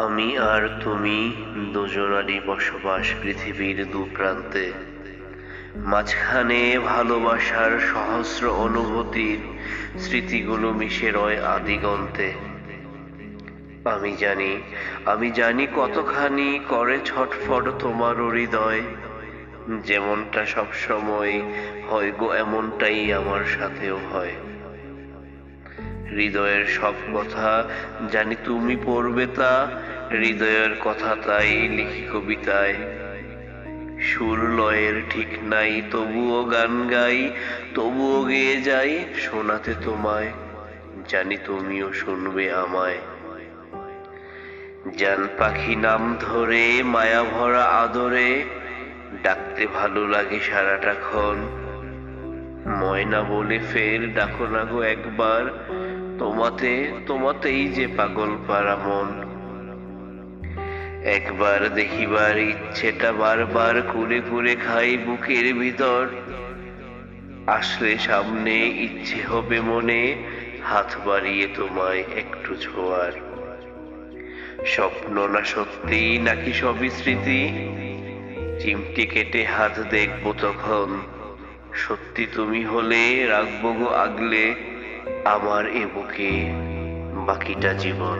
আমি আর তুমি দুজনারই বসবাস পৃথিবীর দুপ্রান্তে, মাঝখানে ভালোবাসার সহস্র অনুভূতির স্মৃতিগুলো মিশে রয় আদিগন্তে। আমি জানি কতখানি করে ছটফট তোমার হৃদয়, যেমনটা সবসময় হয় গো এমনটাই আমার সাথেও হয়। হৃদয়ের সব কথা জানি তুমি পড়বে তা, হৃদয়ের কথা তাই লিখি কবিতায়। সুর লয়ের ঠিক নাই তবুও গান গাই, তবুও গেয়ে যাই শোনাতে তোমায়, জানি তুমিও শুনবে আমায়। জান পাখি নাম ধরে মায়া ভরা আদরে, ডাকতে ভালো লাগে সারাটাক্ষণ। ময়না বলে ফের ডাকো না গো একবার, তোমাতেই যে পাগল পারা মন। একবার দেখিবার ইচ্ছেটা বারবার কুরে কুরে খাই বুকের ভিতর। আসলে সামনে ইচ্ছে হবে মনে হাত বাড়িয়ে তোমায় একটু ছোঁয়ার। স্বপ্ন না সত্যি নাকি সবই স্মৃতি, চিমটি কেটে হাত দেখবো তখন। সত্যি তুমি হলে রাখবো গো আগলে আমার এ বুকে বাকিটা জীবন।